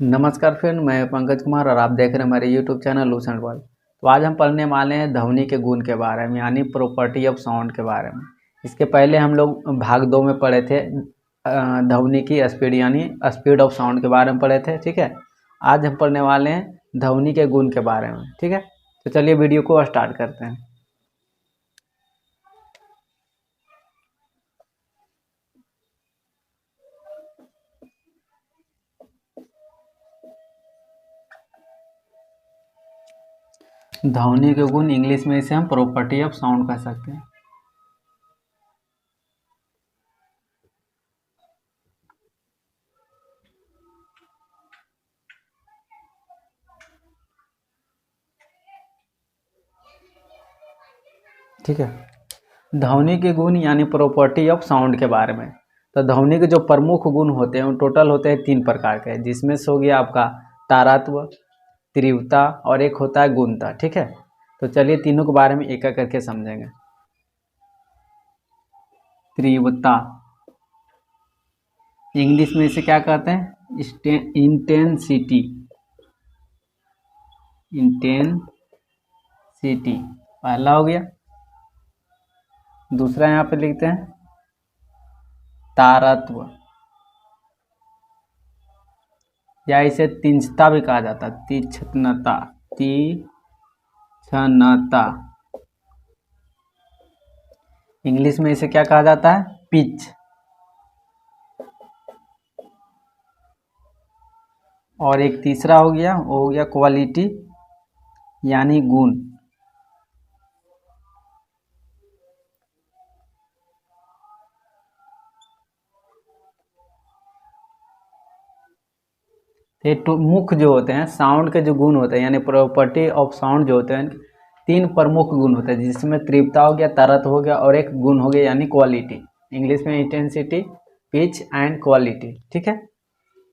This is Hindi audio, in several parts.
नमस्कार फ्रेंड, मैं पंकज कुमार और आप देख रहे हैं हमारे यूट्यूब चैनल लूसेंट वर्ल्ड। तो आज हम पढ़ने वाले हैं ध्वनि के गुण के बारे में, यानी प्रॉपर्टी ऑफ साउंड के बारे में। इसके पहले हम लोग भाग 2 में पढ़े थे ध्वनि की स्पीड, यानी स्पीड ऑफ साउंड के बारे में पढ़े थे। ठीक है, आज हम पढ़ने वाले हैं ध्वनि के गुण के बारे में। ठीक है, तो चलिए वीडियो को स्टार्ट करते हैं। ध्वनि के गुण इंग्लिश में इसे हम प्रॉपर्टी ऑफ साउंड कह सकते हैं। ठीक है, ध्वनि के गुण यानी प्रॉपर्टी ऑफ साउंड के बारे में। तो ध्वनि के जो प्रमुख गुण होते हैं वो टोटल होते हैं 3 प्रकार के, जिसमें से हो गया आपका तारत्व, तीव्रता और एक होता है गुणता। ठीक है, तो चलिए तीनों के बारे में एक एक करके समझेंगे। तीव्रता इंग्लिश में इसे क्या कहते हैं? इंटेंसिटी। इंटेंसिटी पहला हो गया। दूसरा यहाँ पे लिखते हैं तारत्व, या इसे तीक्ष्णता भी कहा जाता है। तीक्ष्णता, तीक्ष्णता इंग्लिश में इसे क्या कहा जाता है? पिच। और एक तीसरा हो गया, वो हो गया क्वालिटी यानी गुण। ये मुख्य जो होते हैं साउंड के जो गुण होते हैं, यानी प्रॉपर्टी ऑफ साउंड जो होते हैं, 3 प्रमुख गुण होते हैं, जिसमें तीव्रता हो गया, तारत्व हो गया और एक गुण हो गया यानी क्वालिटी। इंग्लिश में इंटेंसिटी, पिच एंड क्वालिटी। ठीक है,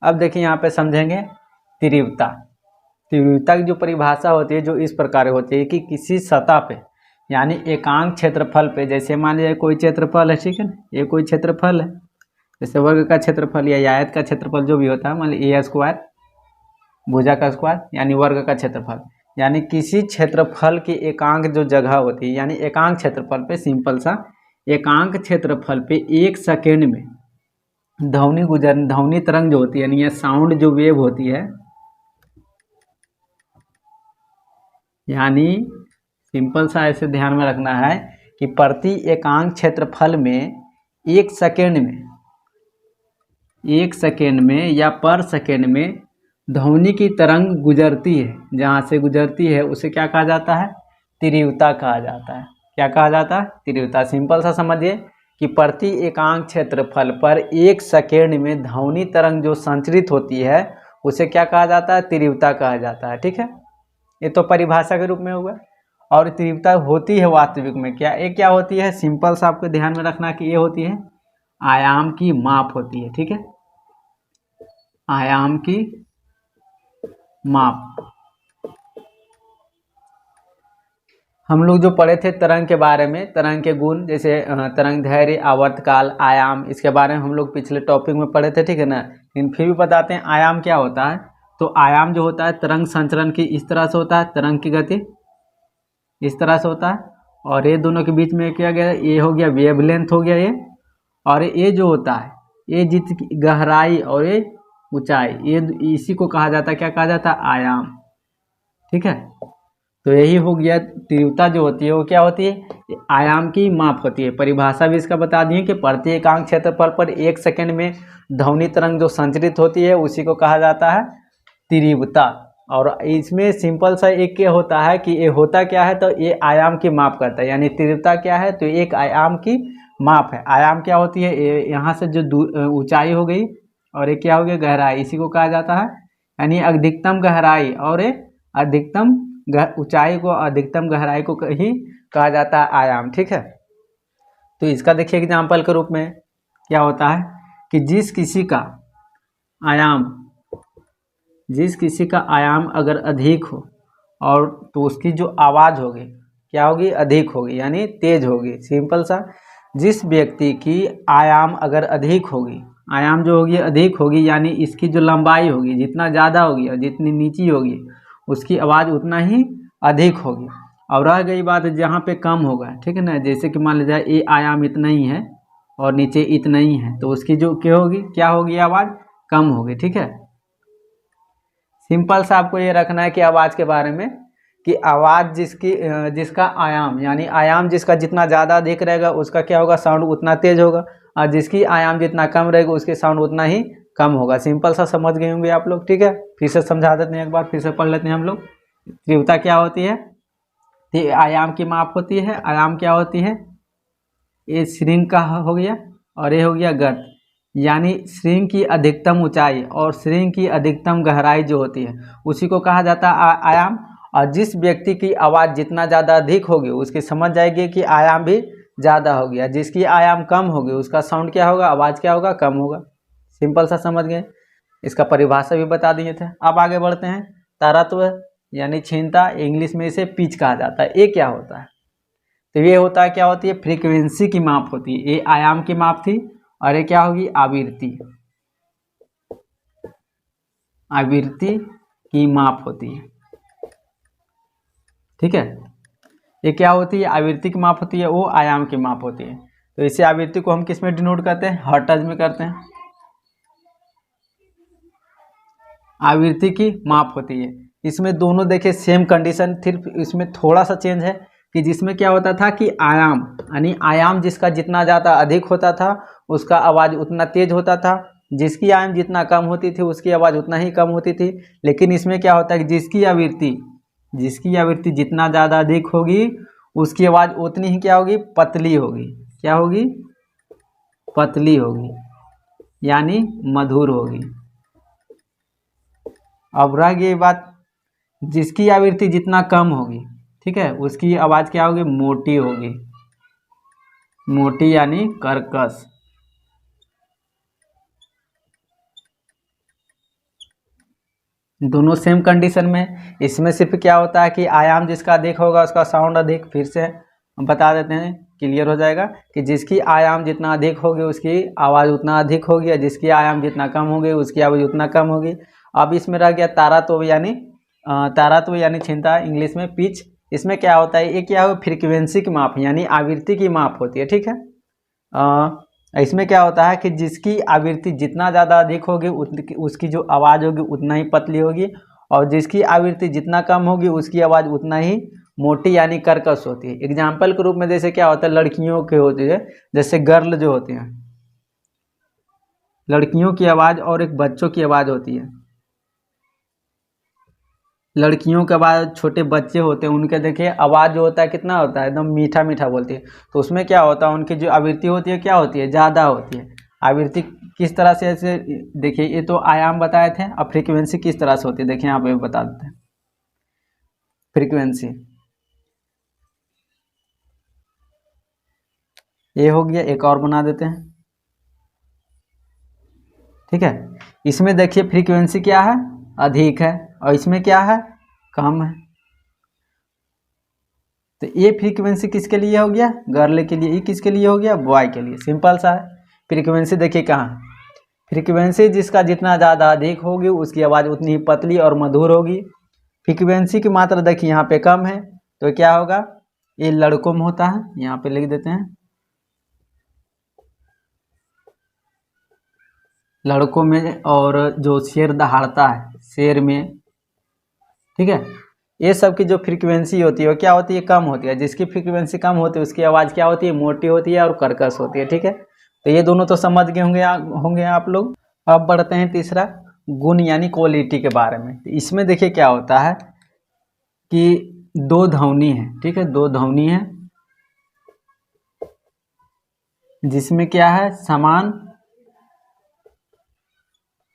अब देखिए यहाँ पे समझेंगे तीव्रता। तीव्रता की जो परिभाषा होती है जो इस प्रकार होती है कि किसी सतह पे यानी एकांक क्षेत्रफल पे, जैसे मान लीजिए कोई क्षेत्रफल है, ठीक है ना, ये कोई क्षेत्रफल है, जैसे वर्ग का क्षेत्रफल या आयत का क्षेत्रफल जो भी होता है, मान लीजिए ए स्क्वायर, भुजा का स्क्वायर यानी वर्ग का क्षेत्रफल, यानी किसी क्षेत्रफल की एकांक जो जगह होती है, यानी एकांक क्षेत्रफल पे, सिंपल सा एकांक क्षेत्रफल पे 1 सेकेंड में ध्वनि तरंग जो होती है, यानी ये साउंड जो वेव होती है, यानी सिंपल सा ऐसे ध्यान में रखना है कि प्रति एकांक क्षेत्रफल में 1 सेकेंड में या पर सेकेंड में ध्वनि की तरंग गुजरती है। जहाँ से गुजरती है उसे क्या कहा जाता है? तीव्रता कहा जाता है। क्या कहा जाता है? तीव्रता। सिंपल सा समझिए कि प्रति एकांक क्षेत्रफल पर 1 सेकेंड में ध्वनि तरंग जो संचरित होती है उसे क्या कहा जाता है? तीव्रता कहा जाता है। ठीक है, ये तो परिभाषा के रूप में हुआ। और तीव्रता होती है वास्तविक में क्या? ये क्या होती है? सिंपल सा आपको ध्यान में रखना कि ये होती है आयाम की माप होती है। ठीक है, आयाम की माप। हम लोग जो पढ़े थे तरंग के बारे में, तरंग के गुण, जैसे तरंग धैर्य, आवर्तकाल, आयाम, इसके बारे में हम लोग पिछले टॉपिक में पढ़े थे। ठीक है ना, लेकिन फिर भी बताते हैं आयाम क्या होता है। तो आयाम जो होता है तरंग संचरण की इस तरह से होता है, तरंग की गति इस तरह से होता है, और ये दोनों के बीच में क्या गया, ये हो गया वेवलेंथ हो गया ये, और ये जो होता है ये जितनी गहराई और ये ऊंचाई, ये इसी को कहा जाता है, क्या कहा जाता है? आयाम। ठीक है, तो यही हो गया। तीव्रता जो होती है वो क्या होती है? आयाम की माप होती है। परिभाषा भी इसका बता दिए कि प्रति एकांक क्षेत्रफल पर 1 सेकेंड में ध्वनि तरंग जो संचरित होती है उसी को कहा जाता है तीव्रता। और इसमें सिंपल सा एक क्या होता है कि ये होता क्या है, तो ये आयाम की माप करता है, यानी तीव्रता क्या है, तो एक आयाम की माप है। आयाम क्या होती है? यहाँ से जो ऊंचाई हो गई और ये क्या हो गया? गहराई, इसी को कहा जाता है, यानी अधिकतम गहराई और अधिकतम ऊंचाई को, अधिकतम गहराई को ही कहा जाता है आयाम। ठीक है, तो इसका देखिए एग्जाम्पल के रूप में क्या होता है कि जिस किसी का आयाम अगर अधिक हो और तो उसकी जो आवाज़ होगी क्या होगी? अधिक होगी, यानी तेज होगी। सिंपल सा, जिस व्यक्ति की आयाम अगर अधिक होगी आयाम जो होगी अधिक होगी, यानी इसकी जो लंबाई होगी जितना ज़्यादा होगी और जितनी नीची होगी उसकी आवाज़ उतना ही अधिक होगी। और रह गई बात जहाँ पे कम होगा, ठीक है ना, जैसे कि मान लीजिए ये आयाम इतना ही है और नीचे इतना ही है, तो उसकी जो क्या होगी आवाज़ कम होगी। ठीक है, सिंपल सा आपको ये रखना है कि आवाज़ के बारे में कि आवाज़ जिसका आयाम, यानी आयाम जिसका जितना ज़्यादा अधिक रहेगा उसका क्या होगा, साउंड उतना तेज होगा, और जिसकी आयाम जितना कम रहेगा उसके साउंड उतना ही कम होगा। सिंपल सा समझ गए होंगे आप लोग। ठीक है, फिर से समझा देते हैं, एक बार फिर से पढ़ लेते हैं हम लोग। तीव्रता क्या होती है, आयाम की माप होती है। आयाम क्या होती है, ये श्रृंग का हो गया और ये हो गया गत, यानी श्रृंग की अधिकतम ऊंचाई और श्रृंग की अधिकतम गहराई जो होती है उसी को कहा जाता है आयाम। और जिस व्यक्ति की आवाज़ जितना ज़्यादा अधिक होगी उसकी समझ जाएगी कि आयाम भी ज़्यादा हो गया, जिसकी आयाम कम होगी उसका साउंड क्या होगा, आवाज़ क्या होगा, कम होगा। सिंपल सा समझ गए, इसका परिभाषा भी बता दिए थे। अब आगे बढ़ते हैं। तारत्व यानी क्षीणता, इंग्लिश में इसे पिच कहा जाता है। ये क्या होता है, तो ये होता है क्या होती है, फ्रीक्वेंसी की माप होती है। ये आयाम की माप थी और ये क्या होगी, आवृत्ति, आवृत्ति की माप होती है। ठीक है, ये क्या होती है, आवृत्ति की माप होती है, वो आयाम की माप होती है। तो इसे आवृत्ति को हम किस में डिनोट करते हैं, हर्ट्ज में करते हैं। आवृत्ति की माप होती है, इसमें दोनों देखिए सेम कंडीशन, सिर्फ इसमें थोड़ा सा चेंज है कि जिसमें क्या होता था कि आयाम, यानी आयाम जिसका जितना ज़्यादा अधिक होता था उसका आवाज़ उतना तेज होता था, जिसकी आयाम जितना कम होती थी उसकी आवाज़ उतना ही कम होती थी। लेकिन इसमें क्या होता है कि जिसकी आवृत्ति जितना ज़्यादा अधिक होगी उसकी आवाज़ उतनी ही क्या होगी, पतली होगी। क्या होगी, पतली होगी, यानी मधुर होगी। अब रह गई बात, जिसकी आवृत्ति जितना कम होगी, ठीक है, उसकी आवाज़ क्या होगी, मोटी होगी, मोटी यानी कर्कश। दोनों सेम कंडीशन में। इसमें सिर्फ क्या होता है कि आयाम जिसका अधिक होगा उसका साउंड अधिक, फिर से हम बता देते हैं, क्लियर हो जाएगा कि जिसकी आयाम जितना अधिक होगी उसकी आवाज़ उतना अधिक होगी, और जिसकी आयाम जितना कम होगी उसकी आवाज़ उतना कम होगी। अब इसमें रह गया तारत्व यानी क्षीणता, इंग्लिश में पिच। इसमें क्या होता है, ये क्या हो, फ्रीक्वेंसी की माप यानी आवृत्ति की माप होती है। ठीक है, इसमें क्या होता है कि जिसकी आवृत्ति जितना ज़्यादा अधिक होगी उसकी जो आवाज़ होगी उतना ही पतली होगी, और जिसकी आवृत्ति जितना कम होगी उसकी आवाज़ उतना ही मोटी यानी कर्कश होती है। एग्जाम्पल के रूप में जैसे क्या होता है, लड़कियों के होती है, जैसे गर्ल जो होती हैं, लड़कियों की आवाज़ और एक बच्चों की आवाज़ होती है। लड़कियों के बाद छोटे बच्चे होते हैं उनके देखिए आवाज़ जो होता है कितना होता है, एकदम मीठा मीठा बोलती है। तो उसमें क्या होता है, उनकी जो आवृत्ति होती है क्या होती है, ज़्यादा होती है। आवृत्ति किस तरह से, ऐसे देखिए, ये तो आयाम बताए थे, अब फ्रीक्वेंसी किस तरह से होती है देखिए यहाँ पे बता देते हैं। फ्रीक्वेंसी ये हो गया, एक और बना देते हैं। ठीक है, इसमें देखिए फ्रीक्वेंसी क्या है, अधिक है, और इसमें क्या है, कम है। तो ये फ्रीक्वेंसी किसके लिए हो गया, गर्ल के लिए। ये किसके लिए हो गया, बॉय के लिए। सिंपल सा है। फ्रीक्वेंसी देखिए कहाँ, फ्रीक्वेंसी जिसका जितना ज़्यादा अधिक होगी उसकी आवाज़ उतनी ही पतली और मधुर होगी। फ्रीक्वेंसी की मात्रा देखिए यहाँ पे कम है, तो क्या होगा, ये लड़कों में होता है, यहाँ पे लिख देते हैं, लड़कों में, और जो शेर दहाड़ता है शेर में। ठीक है, ये सब की जो फ्रीक्वेंसी होती है वो क्या होती है, कम होती है। जिसकी फ्रीक्वेंसी कम होती है उसकी आवाज़ क्या होती है, मोटी होती है और कर्कश होती है। ठीक है, तो ये दोनों तो समझ गए होंगे आप लोग। अब बढ़ते हैं तीसरा, गुण यानी क्वालिटी के बारे में। तो इसमें देखिए क्या होता है कि दो ध्वनि है। ठीक है, दो ध्वनि है जिसमें क्या है, समान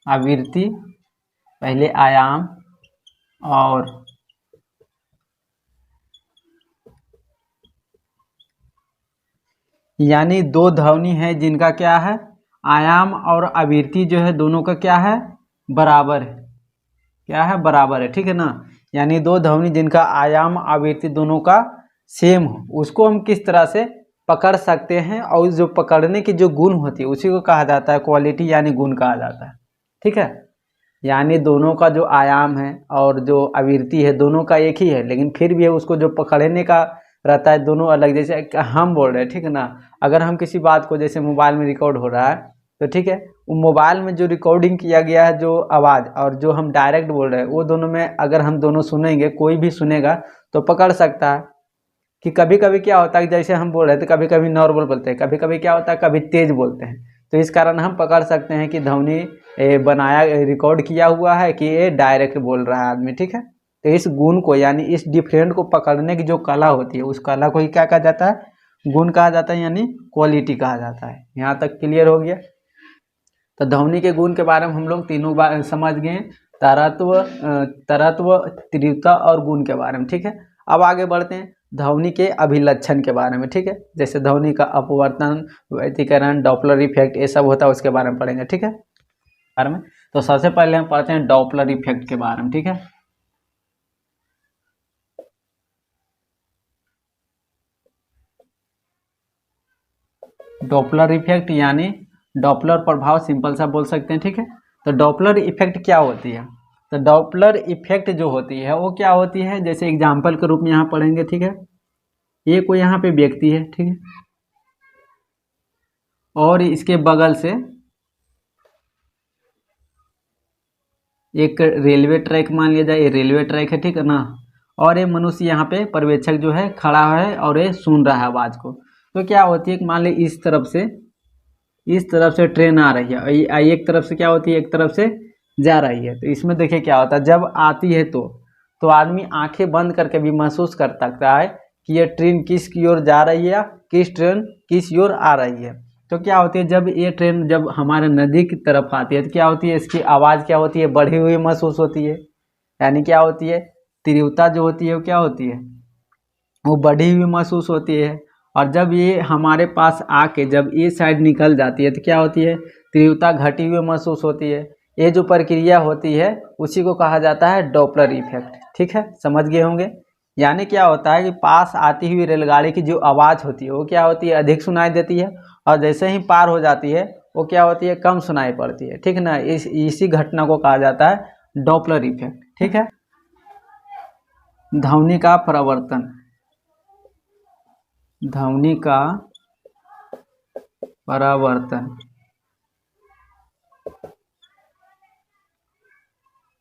आवृत्ति, पहले आयाम, और यानी दो ध्वनि है जिनका क्या है, आयाम और आवृत्ति जो है दोनों का क्या है, बराबर है। क्या है, बराबर है। ठीक है ना, यानी दो ध्वनि जिनका आयाम आवृत्ति दोनों का सेम हो, उसको हम किस तरह से पकड़ सकते हैं, और जो पकड़ने की जो गुण होती है उसी को कहा जाता है क्वालिटी यानी गुण कहा जाता है। ठीक है, यानी दोनों का जो आयाम है और जो आवृत्ति है दोनों का एक ही है, लेकिन फिर भी उसको जो पकड़ने का रहता है दोनों अलग। जैसे हम बोल रहे हैं, ठीक है ना, अगर हम किसी बात को, जैसे मोबाइल में रिकॉर्ड हो रहा है तो ठीक है, वो मोबाइल में जो रिकॉर्डिंग किया गया है जो आवाज़ और जो हम डायरेक्ट बोल रहे हैं वो दोनों में अगर हम दोनों सुनेंगे, कोई भी सुनेगा तो पकड़ सकता है। कि कभी कभी क्या होता है, जैसे हम बोल रहे थे कभी कभी नॉर्मल बोलते हैं, कभी कभी क्या होता है कभी तेज बोलते हैं, तो इस कारण हम पकड़ सकते हैं कि ध्वनि बनाया रिकॉर्ड किया हुआ है कि ये डायरेक्ट बोल रहा है आदमी। ठीक है, तो इस गुण को यानी इस डिफरेंट को पकड़ने की जो कला होती है उस कला को ही क्या कहा जाता है, गुण कहा जाता है, यानी क्वालिटी कहा जाता है। यहाँ तक क्लियर हो गया। तो ध्वनि के गुण के बारे में हम लोग तीनों बार समझ गए, तरत्व, तीव्रता और गुण के बारे में। ठीक है, अब आगे बढ़ते हैं ध्वनि के अभिलक्षण के बारे में। ठीक है, जैसे ध्वनि का अपवर्तन, व्यतिकरण, डॉपलर इफेक्ट, ये सब होता है, उसके बारे में पढ़ेंगे। ठीक है, बारे में तो सबसे पहले हम पढ़ते हैं डॉपलर इफेक्ट के बारे में। ठीक है, डॉपलर इफेक्ट यानी डॉपलर प्रभाव, सिंपल सा बोल सकते हैं। ठीक है, तो डॉपलर इफेक्ट क्या होती है, तो डॉपलर इफेक्ट जो होती है वो क्या होती है, जैसे एग्जाम्पल के रूप में यहाँ पढ़ेंगे। ठीक है, ये कोई यहाँ पे व्यक्ति है, ठीक है, और इसके बगल से एक रेलवे ट्रैक मान लिया जाए, ये रेलवे ट्रैक है, ठीक है ना, और ये मनुष्य यहाँ पे पर्यवेक्षक जो है खड़ा है और ये सुन रहा है आवाज़ को। तो क्या होती है, मान ली इस तरफ से ट्रेन आ रही है, एक तरफ से क्या होती है, एक तरफ से जा रही है। तो इसमें देखिए क्या होता है, जब आती है तो आदमी आंखें बंद करके भी महसूस कर सकता है कि ये ट्रेन किस की ओर जा रही है या किस ट्रेन किस ओर आ रही है। तो क्या होती है, जब ये ट्रेन जब हमारे नदी की तरफ आती है तो क्या होती है, इसकी आवाज़ क्या होती है, बढ़ी हुई महसूस होती है, यानी क्या होती है, तीव्रता जो होती है वो क्या होती है, वो बढ़ी हुई महसूस होती है। और जब ये हमारे पास आके जब ये साइड निकल जाती है तो क्या होती है, तीव्रता घटी हुई महसूस होती है। ये जो प्रक्रिया होती है उसी को कहा जाता है डॉपलर इफेक्ट। ठीक है, समझ गए होंगे। यानी क्या होता है कि पास आती हुई रेलगाड़ी की जो आवाज़ होती है वो क्या होती है, अधिक सुनाई देती है, और जैसे ही पार हो जाती है वो क्या होती है, कम सुनाई पड़ती है। ठीक ना, इसी घटना को कहा जाता है डॉपलर इफेक्ट। ठीक है, ध्वनि का परावर्तन, ध्वनि का परावर्तन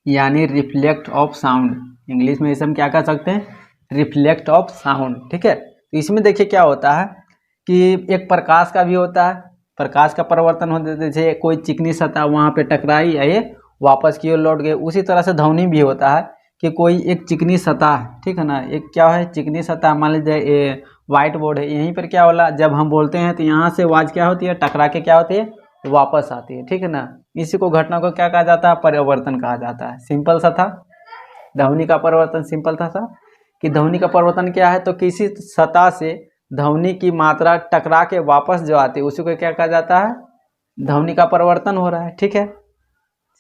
यानी रिफ्लेक्ट ऑफ साउंड, इंग्लिश में इसे हम क्या कह सकते हैं, रिफ्लेक्ट ऑफ साउंड। ठीक है, तो इसमें देखिए क्या होता है कि एक प्रकाश का भी होता है, प्रकाश का परिवर्तन होता है, जैसे कोई चिकनी सतह वहाँ पे टकराई, ये वापस की ओर लौट गए। उसी तरह से ध्वनि भी होता है कि कोई एक चिकनी सतह है, ठीक है ना, एक क्या है चिकनी सतह, मान लीजिए वाइट बोर्ड है, यहीं पर क्या होला, जब हम बोलते हैं तो यहाँ से आवाज़ क्या होती है, टकरा के क्या होती है, वापस आती है। ठीक है ना, इसी को घटना को क्या कहा जाता है, परिवर्तन कहा जाता है। सिंपल सा था ध्वनि का परिवर्तन, सिंपल था कि ध्वनि का परिवर्तन क्या है, तो किसी सतह से ध्वनि की मात्रा टकरा के वापस जो आती है उसी को क्या कहा जाता है, ध्वनि का परिवर्तन हो रहा है। ठीक है,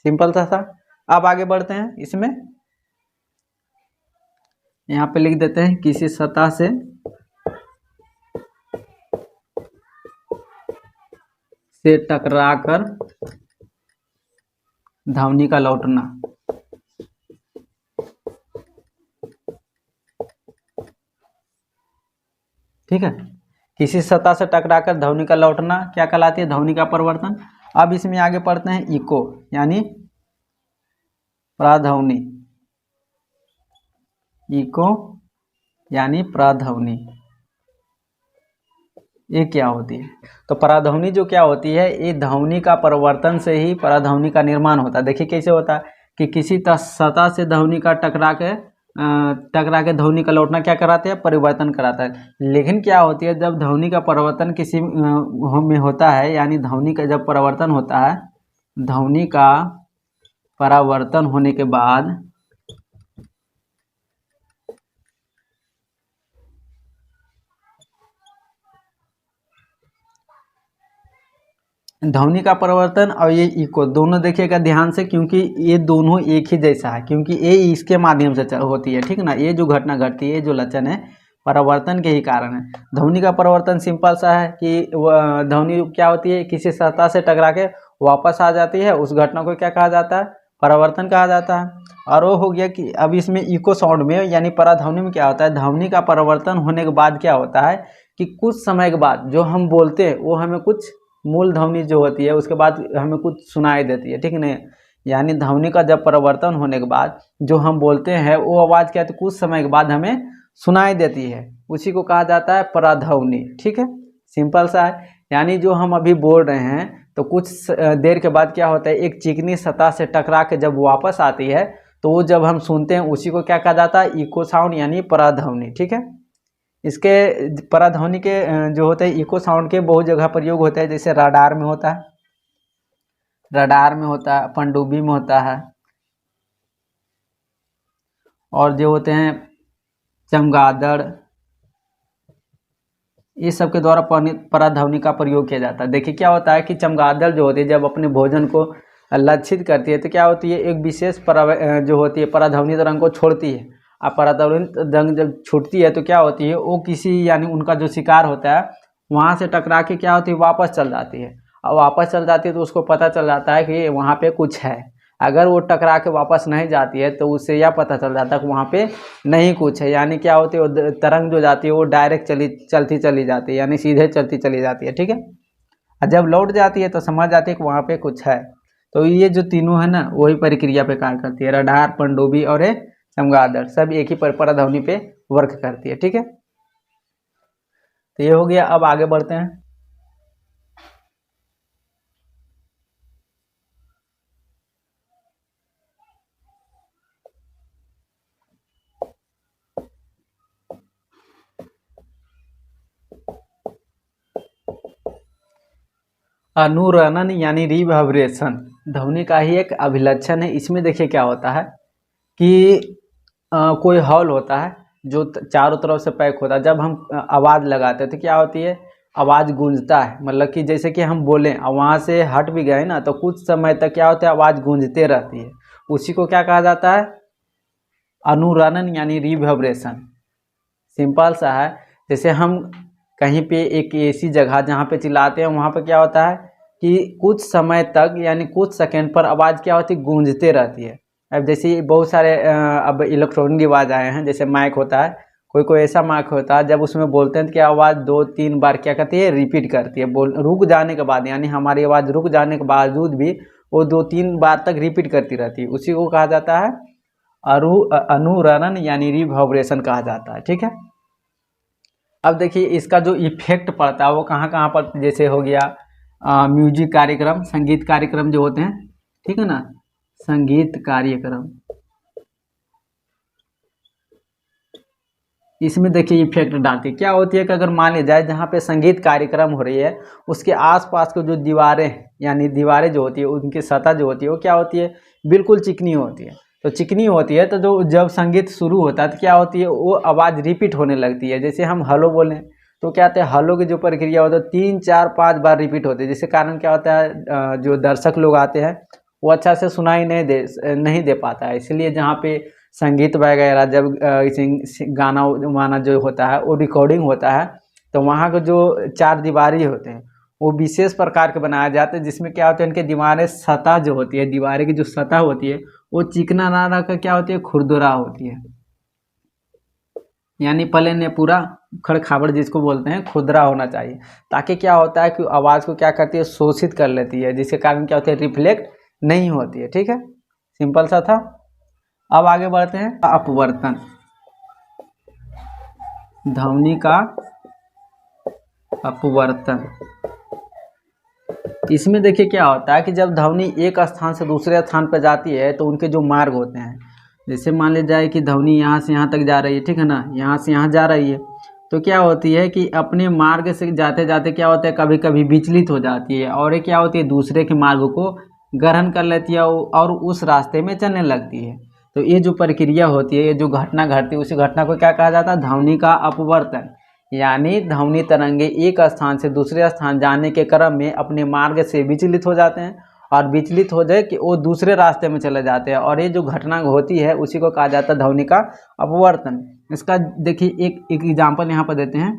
सिंपल था। अब आगे बढ़ते हैं, इसमें यहाँ पे लिख देते हैं किसी सतह से टकराकर ध्वनि का लौटना। ठीक है, किसी सतह से टकराकर ध्वनि का लौटना क्या कहलाती है, ध्वनि का परिवर्तन। अब इसमें आगे पढ़ते हैं इको यानी प्राध्वनि, इको यानी प्राध्वनि, ये क्या होती है, तो पराध्वनि जो क्या होती है, ये ध्वनि का परिवर्तन से ही पराध्वनि का निर्माण होता है। देखिए कैसे होता है कि किसी सतह से ध्वनि का टकरा के ध्वनि का लौटना क्या कराते हैं, परिवर्तन कराता है। लेकिन क्या होती है, जब ध्वनि का परिवर्तन किसी में होता है, यानी ध्वनि का जब परिवर्तन होता है, ध्वनि का परावर्तन होने के बाद ध्वनि का परिवर्तन और ये इको दोनों देखिएगा ध्यान से, क्योंकि ये दोनों एक ही जैसा है, क्योंकि ये इसके माध्यम से होती है। ठीक ना, ये जो घटना घटती है, जो लक्षण है परावर्तन के ही कारण है। ध्वनि का परावर्तन सिंपल सा है कि ध्वनि क्या होती है, किसी सतह से टकरा के वापस आ जाती है, उस घटना को क्या कहा जाता है, परावर्तन कहा जाता है। और वो हो गया कि अब इसमें इको साउंड में यानी पराध्वनि में क्या होता है, ध्वनि का परावर्तन होने के बाद क्या होता है कि कुछ समय के बाद जो हम बोलते हैं वो हमें कुछ मूल ध्वनि जो होती है उसके बाद हमें कुछ सुनाई देती है, ठीक है ना। यानी ध्वनि का जब परावर्तन होने के बाद जो हम बोलते हैं वो आवाज़ क्या है, तो कुछ समय के बाद हमें सुनाई देती है, उसी को कहा जाता है पराध्वनि, ठीक है। सिंपल सा है, यानी जो हम अभी बोल रहे हैं तो कुछ देर के बाद क्या होता है, एक चिकनी सतह से टकरा के जब वापस आती है तो वो जब हम सुनते हैं उसी को क्या कहा जाता है, इको साउंड यानी पराध्वनि, ठीक है। इसके पराध्वनि के जो होते हैं इको साउंड के बहुत जगह प्रयोग होते हैं, जैसे रडार में होता है, पनडुब्बी में होता है, और जो होते हैं चमगादड़, ये सब के द्वारा पराध्वनि का प्रयोग किया जाता है। देखिए क्या होता है कि चमगादड़ जो होती है जब अपने भोजन को लक्षित करती है तो क्या होती है, एक विशेष जो होती है पराध्वनि तरंग को छोड़ती है। अब पराध्वनि तरंग जब छूटती है तो क्या होती है, वो किसी यानी उनका जो शिकार होता है वहाँ से टकरा के क्या होती है, वापस चल जाती है। और वापस चल जाती है तो उसको पता चल जाता है कि वहाँ पे कुछ है। अगर वो टकरा के वापस नहीं जाती है तो उससे यह पता चल जाता है कि वहाँ पे नहीं कुछ है, यानी क्या होती है, वो तरंग जो जाती है वो डायरेक्ट चलती चली जाती है, यानी सीधे चलती चली जाती है, ठीक है। और जब लौट जाती है तो समझ जाती है कि वहाँ पे कुछ है। तो ये जो तीनों है ना वही प्रक्रिया पे कार्य करती है, रडार, पनडुब्बी और चमगादड़, सब एक ही पराध्वनि पे वर्क करती है, ठीक है। तो ये हो गया, अब आगे बढ़ते हैं। अनुरणन यानी रिवर्बरेशन ध्वनि का ही एक अभिलक्षण है। इसमें देखिए क्या होता है कि कोई हॉल होता है जो चारों तरफ से पैक होता है, जब हम आवाज़ लगाते हैं तो क्या होती है, आवाज़ गूंजता है, मतलब कि जैसे कि हम बोलें और वहाँ से हट भी गए ना तो कुछ समय तक क्या होता है, आवाज़ गूंजते रहती है, उसी को क्या कहा जाता है, अनुरणन यानी रिवर्बरेशन। सिंपल सा है, जैसे हम कहीं पे एक ऐसी जगह जहाँ पे चिल्लाते हैं वहाँ पे क्या होता है कि कुछ समय तक यानी कुछ सेकंड पर आवाज़ क्या होती है, गूंजते रहती है। अब जैसे बहुत सारे अब इलेक्ट्रॉनिक डिवाइस आए हैं, जैसे माइक होता है, कोई ऐसा माइक होता है जब उसमें बोलते हैं तो क्या आवाज़ 2-3 बार क्या करती है, रिपीट करती है, रुक जाने के बाद, यानी हमारी आवाज़ रुक जाने के बावजूद भी वो 2-3 बार तक रिपीट करती रहती है, उसी को कहा जाता है अनुरणन यानी रिवर्बरेशन कहा जाता है, ठीक है। अब देखिए इसका जो इफेक्ट पड़ता है वो कहाँ कहाँ पर, जैसे हो गया म्यूजिक कार्यक्रम, संगीत कार्यक्रम जो होते हैं, ठीक है ना, संगीत कार्यक्रम, इसमें देखिए इफेक्ट डालती है। क्या होती है कि अगर मान लिया जाए जहाँ पे संगीत कार्यक्रम हो रही है उसके आसपास के जो दीवारें यानी दीवारें जो होती है उनकी सतह जो होती है वो क्या होती है, बिल्कुल चिकनी होती है। तो चिकनी होती है तो जो जब संगीत शुरू होता है तो क्या होती है, वो आवाज़ रिपीट होने लगती है। जैसे हम हेलो बोलें तो क्या होता है, हेलो की जो प्रक्रिया होता है 3-4-5 बार रिपीट होती है, जिसके कारण क्या होता है जो दर्शक लोग आते हैं वो अच्छा से सुनाई नहीं दे पाता है। इसलिए जहाँ पे संगीत वगैरह जब गाना वाना जो होता है वो रिकॉर्डिंग होता है तो वहाँ के जो 4 दीवारी होते हैं वो विशेष प्रकार के बनाए जाते हैं, जिसमें क्या होता है उनके दीवारें सतह जो होती है, दीवारें की जो सतह होती है वो चिकना ना रहकर क्या होती है, खुरदुरा होती है, यानी प्लेन ने पूरा खड़खाबड़ जिसको बोलते हैं खुरदरा होना चाहिए, ताकि क्या होता है कि आवाज़ को क्या करती है, शोषित कर लेती है, जिसके कारण क्या होता है, रिफ्लेक्ट नहीं होती है, ठीक है। सिंपल सा था। अब आगे बढ़ते हैं, अपवर्तन, ध्वनि का अपवर्तन। इसमें देखिए क्या होता है कि जब ध्वनि एक स्थान से दूसरे स्थान पर जाती है तो उनके जो मार्ग होते हैं, जैसे मान लिया जाए कि ध्वनि यहाँ से यहाँ तक जा रही है, ठीक है ना, यहाँ से यहाँ जा रही है, तो क्या होती है कि अपने मार्ग से जाते जाते क्या होता है, कभी कभी विचलित हो जाती है और ये क्या होती है, दूसरे के मार्ग को ग्रहण कर लेती है और उस रास्ते में चलने लगती है। तो ये जो प्रक्रिया होती है, ये जो घटना घटती है, उसी घटना को क्या कहा जाता है, ध्वनि का अपवर्तन। यानी ध्वनि तरंगे एक स्थान से दूसरे स्थान जाने के क्रम में अपने मार्ग से विचलित हो जाते हैं और विचलित हो जाए कि वो दूसरे रास्ते में चले जाते हैं, और ये जो घटना होती है उसी को कहा जाता है ध्वनि का अपवर्तन। इसका देखिए एक एग्जाम्पल यहाँ पर देते हैं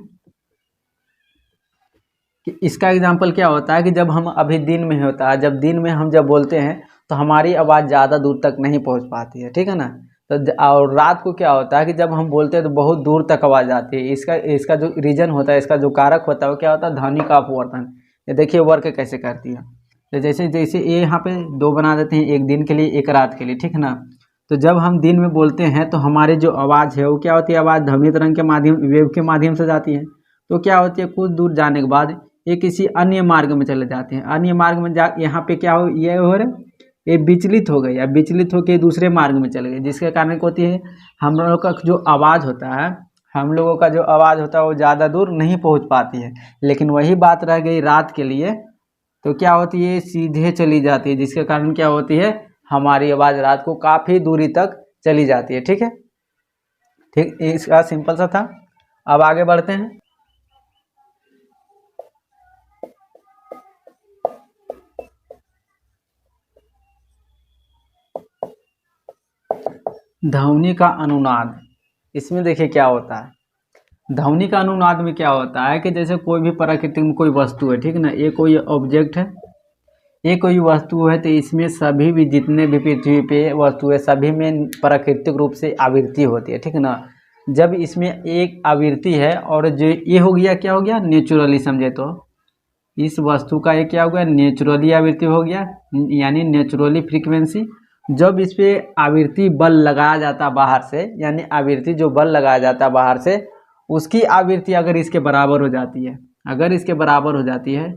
कि इसका एग्जाम्पल क्या होता है कि जब हम अभी दिन में होता है, जब दिन में हम जब बोलते हैं तो हमारी आवाज़ ज़्यादा दूर तक नहीं पहुँच पाती है, ठीक है ना। तो और रात को क्या होता है कि जब हम बोलते हैं तो बहुत दूर तक आवाज़ आती है। इसका जो रीजन होता है, इसका जो कारक होता है वो क्या होता है, ध्वनि का अपवर्तन। ये देखिए वर्क कैसे करती है। तो जैसे जैसे ये यहाँ पे दो बना देते हैं, एक दिन के लिए एक रात के लिए, ठीक है ना। तो जब हम दिन में बोलते हैं तो हमारी जो आवाज़ है वो क्या होती है, आवाज़ ध्वनि तरंग के माध्यम, वेव के माध्यम से जाती है। तो क्या होती है, कुछ दूर जाने के बाद ये किसी अन्य मार्ग में चले जाते हैं। अन्य मार्ग में जा यहाँ पे क्या हो, ये हो रहे, ये विचलित हो गए या विचलित होकर दूसरे मार्ग में चले गए, जिसके कारण क्या होती है, हम लोगों का जो आवाज़ होता है, हम लोगों का जो आवाज़ होता है वो ज़्यादा दूर नहीं पहुँच पाती है। लेकिन वही बात रह गई रात के लिए, तो क्या होती है, सीधे चली जाती है, जिसके कारण क्या होती है, हमारी आवाज़ रात को काफ़ी दूरी तक चली जाती है। ठीक है, ठीक, इसका सिंपल सा था। अब आगे बढ़ते हैं। ध्वनि का अनुनाद, इसमें देखिए क्या होता है। ध्वनि का अनुनाद में क्या होता है कि जैसे कोई भी प्रकृति में कोई वस्तु है, ठीक है ना, ये कोई ऑब्जेक्ट है, ये कोई वस्तु है, तो इसमें सभी भी जितने भी पृथ्वी पे वस्तु है सभी में प्राकृतिक रूप से आवृत्ति होती है, ठीक है ना। जब इसमें एक आवृत्ति है और जो ये हो गया, क्या हो गया, नेचुरली समझे तो इस वस्तु का ये क्या हो गया, नेचुरली आवृत्ति हो गया, यानी नेचुरली फ्रीक्वेंसी। जब इस पे आवृत्ति बल लगाया जाता बाहर से, यानी आवृत्ति जो बल लगाया जाता बाहर से, उसकी आवृत्ति अगर इसके बराबर हो जाती है, अगर इसके बराबर हो जाती है,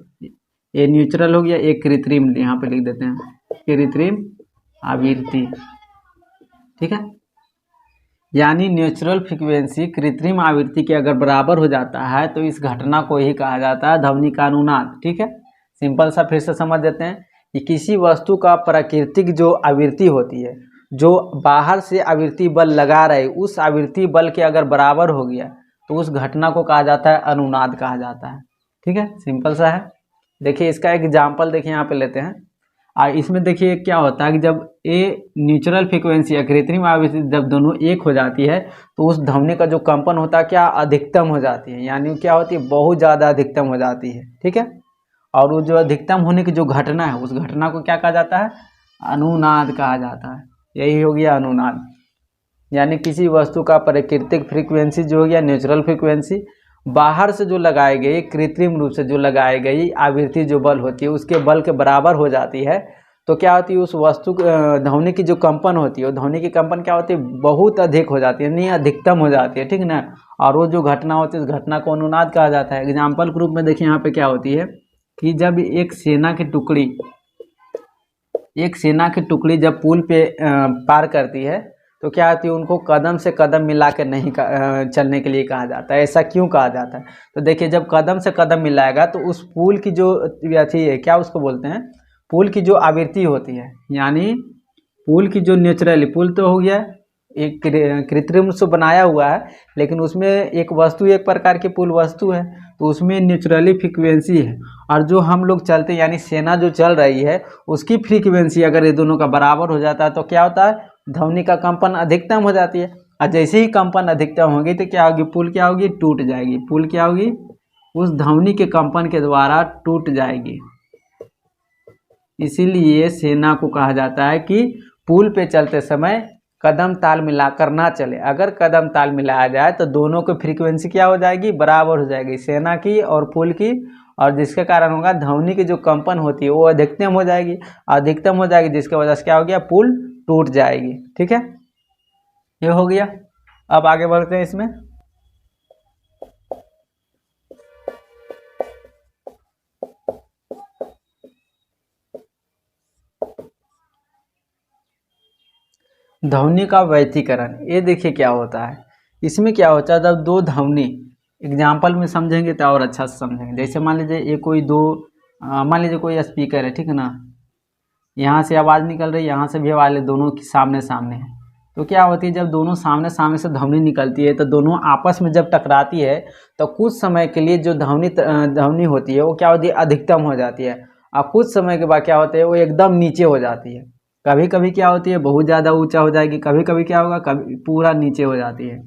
ये न्यूट्रल हो गया, एक कृत्रिम, यहाँ पे लिख देते हैं कृत्रिम आवृत्ति, ठीक है। यानी नेचुरल फ्रीक्वेंसी कृत्रिम आवृत्ति के अगर बराबर हो जाता है तो इस घटना को ही कहा जाता है ध्वनि का अनुनाद। ठीक है, सिंपल सा फिर से समझ देते हैं कि किसी वस्तु का प्राकृतिक जो आवृत्ति होती है, जो बाहर से आवृत्ति बल लगा रहे, उस आवृत्ति बल के अगर बराबर हो गया तो उस घटना को कहा जाता है अनुनाद कहा जाता है। ठीक है, सिंपल सा है। देखिए इसका एक एग्जाम्पल देखिए यहाँ पे लेते हैं। इसमें देखिए क्या होता है कि जब ये नेचुरल फ्रीक्वेंसी या कृत्रिम आवृत्ति जब दोनों एक हो जाती है तो उस ध्वनि का जो कंपन होता है क्या, अधिकतम हो जाती है, यानी क्या होती है, बहुत ज़्यादा अधिकतम हो जाती है। ठीक है, और वो जो अधिकतम होने की जो घटना है उस घटना को क्या कहा जाता है, अनुनाद कहा जाता है। यही हो गया अनुनाद। यानी किसी वस्तु का प्राकृतिक फ्रीक्वेंसी जो हो गया नेचुरल फ्रीक्वेंसी, बाहर से जो लगाई गई कृत्रिम रूप से जो लगाई गई आवृत्ति जो बल होती है उसके बल के बराबर हो जाती है, तो क्या होती है, उस वस्तु ध्वनि की जो कंपन होती है, वो ध्वनि की कंपन क्या होती है, बहुत अधिक हो जाती है, नहीं अधिकतम हो जाती है। ठीक ना, और वो जो घटना होती है उस घटना को अनुनाद कहा जाता है। एग्जाम्पल के रूप में देखिए यहाँ पे क्या होती है कि जब एक सेना की टुकड़ी जब पुल पे पार करती है तो क्या होती है, उनको कदम से कदम मिला के नहीं चलने के लिए कहा जाता है। ऐसा क्यों कहा जाता है, तो देखिए जब कदम से कदम मिलाएगा तो उस पुल की जो अथी है, क्या उसको बोलते हैं, पुल की जो आवृत्ति होती है, यानी पुल की जो नेचुरली, पुल तो हो गया एक कृत्रिम से बनाया हुआ है, लेकिन उसमें एक वस्तु, एक प्रकार की पुल वस्तु है, तो उसमें नेचुरली फ्रीक्वेंसी है, और जो हम लोग चलते यानी सेना जो चल रही है उसकी फ्रीक्वेंसी अगर ये दोनों का बराबर हो जाता है तो क्या होता है, ध्वनि का कंपन अधिकतम हो जाती है। और जैसे ही कंपन अधिकतम होगी तो क्या होगी, पुल क्या होगी, टूट जाएगी। पुल क्या होगी, उस ध्वनि के कंपन के द्वारा टूट जाएगी। इसीलिए सेना को कहा जाता है कि पुल पे चलते समय कदम ताल मिलाकर ना चले। अगर कदम ताल मिलाया जाए तो दोनों की फ्रीक्वेंसी क्या हो जाएगी, बराबर हो जाएगी, सेना की और पुल की, और जिसके कारण होगा ध्वनि की जो कंपन होती है वो अधिकतम हो जाएगी, अधिकतम हो जाएगी, जिसके वजह से क्या हो गया, पुल टूट जाएगी। ठीक है, ये हो गया। अब आगे बढ़ते हैं इसमें। ध्वनि का वैतीकरण, ये देखिए क्या होता है। इसमें क्या होता है, जब दो ध्वनि, एग्जाम्पल में समझेंगे तो और अच्छा से समझेंगे। जैसे मान लीजिए ये कोई दो, मान लीजिए कोई स्पीकर है, ठीक है ना, यहाँ से आवाज़ निकल रही है, यहाँ से भी आवाज़, दोनों की सामने सामने है, तो क्या होती है, जब दोनों सामने सामने से ध्वनि निकलती है तो दोनों आपस में जब टकराती है तो कुछ समय के लिए जो ध्वनि होती है वो क्या होती है, अधिकतम हो जाती है, और कुछ समय के बाद क्या होता है, वो एकदम नीचे हो जाती है। कभी कभी क्या होती है, बहुत ज़्यादा ऊंचा हो जाएगी, कभी कभी क्या होगा, कभी पूरा नीचे हो जाती है।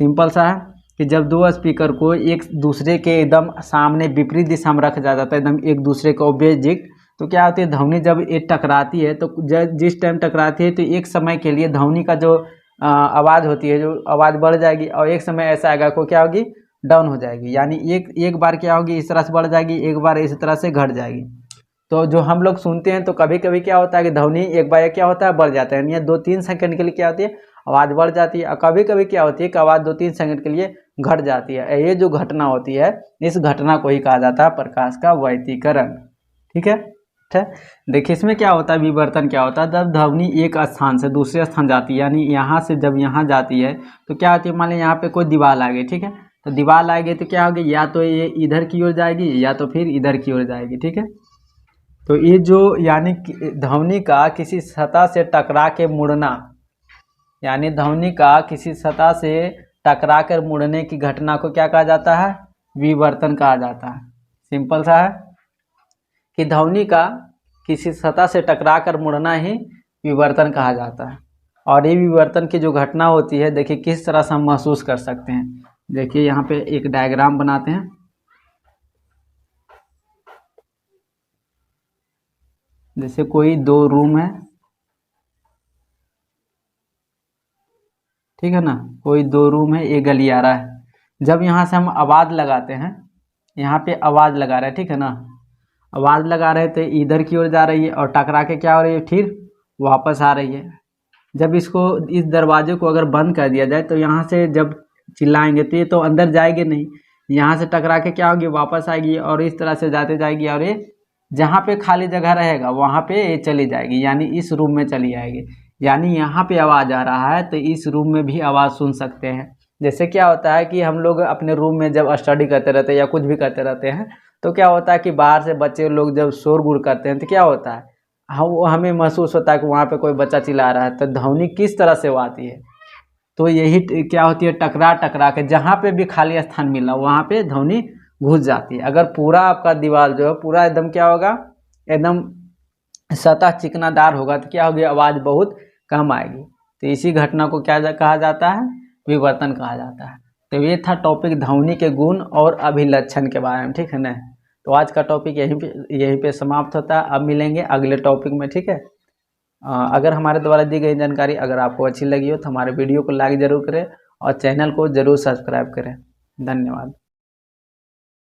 सिंपल सा है कि जब दो स्पीकर को एक दूसरे के एकदम सामने विपरीत दिशा में रखा जाता है, एकदम एक दूसरे को ऑपोजिट, तो क्या होती है ध्वनि जब ये टकराती है तो जिस टाइम टकराती है तो एक समय के लिए ध्वनि का जो आवाज़ होती है, जो आवाज़ बढ़ जाएगी और एक समय ऐसा आएगा को क्या होगी डाउन हो जाएगी। यानी एक बार क्या होगी इस तरह से बढ़ जाएगी, एक बार इस तरह से घट जाएगी। तो जो हम लोग सुनते हैं तो कभी कभी क्या होता है कि ध्वनि एक बार क्या होता है बढ़ जाता है, यानी 2-3 सेकंड के लिए क्या होती है आवाज़ बढ़ जाती है, और कभी कभी क्या होती है कि आवाज़ 2-3 सेकंड के लिए घट जाती है। ये जो घटना होती है इस घटना को ही कहा जाता है प्रकाश का व्यतिकरण। ठीक है। देखिए इसमें क्या होता है विवर्तन क्या होता है, जब ध्वनि एक स्थान से दूसरे स्थान जाती है, यानी यहाँ से जब यहाँ जाती है तो क्या होती है, मान लीजिए यहाँ पे कोई दीवार आ गई, ठीक है, तो दीवार आएगी तो क्या होगी या तो ये इधर की ओर जाएगी या तो फिर इधर की ओर जाएगी। ठीक है। तो ये जो यानी ध्वनि का किसी सतह से टकरा के मुड़ना, यानी ध्वनि का किसी सतह से टकरा कर मुड़ने की घटना को क्या कहा जाता है विवर्तन कहा जाता है। सिंपल सा है कि ध्वनि का किसी सतह से टकरा कर मुड़ना ही विवर्तन कहा जाता है। और ये विवर्तन की जो घटना होती है देखिए किस तरह से हम महसूस कर सकते हैं। देखिए यहाँ पे एक डायग्राम बनाते हैं। जैसे कोई 2 रूम है, ठीक है ना, कोई 2 रूम है, एक गलियारा है। जब यहाँ से हम आवाज़ लगाते हैं, यहाँ पे आवाज़ लगा रहे हैं, ठीक है ना, आवाज़ लगा रहे थे इधर की ओर जा रही है और टकरा के क्या हो रही है फिर वापस आ रही है। जब इसको इस दरवाजे को अगर बंद कर दिया जाए तो यहाँ से जब चिल्लाएंगे तो ये तो अंदर जाएगी नहीं, यहाँ से टकरा के क्या होगी वापस आएगी और इस तरह से जाते जाएगी और ये जहाँ पे खाली जगह रहेगा वहाँ पे ये चली जाएगी, यानी इस रूम में चली जाएगी। यानी यहाँ पे आवाज़ आ रहा है तो इस रूम में भी आवाज़ सुन सकते हैं। जैसे क्या होता है कि हम लोग अपने रूम में जब स्टडी करते रहते हैं या कुछ भी करते रहते हैं तो क्या होता है कि बाहर से बच्चे लोग जब शोरगुल करते हैं तो क्या होता है हमें महसूस होता है कि वहाँ पे कोई बच्चा चिल्ला रहा है, तो ध्वनि किस तरह से वो आती है, तो यही क्या होती है टकरा टकरा के जहाँ पे भी खाली स्थान मिला वहाँ पे ध्वनि घुस जाती है। अगर पूरा आपका दीवार जो है पूरा एकदम क्या होगा एकदम सतह चिकनादार होगा तो क्या होगी आवाज़ बहुत कम आएगी। तो इसी घटना को क्या कहा जाता है विवर्तन कहा जाता है। तो ये था टॉपिक ध्वनि के गुण और अभिलक्षण के बारे में। ठीक है ना, तो आज का टॉपिक यहीं पे समाप्त होता है। अब मिलेंगे अगले टॉपिक में। ठीक है। अगर हमारे द्वारा दी गई जानकारी अगर आपको अच्छी लगी हो तो हमारे वीडियो को लाइक ज़रूर करें और चैनल को ज़रूर सब्सक्राइब करें। धन्यवाद।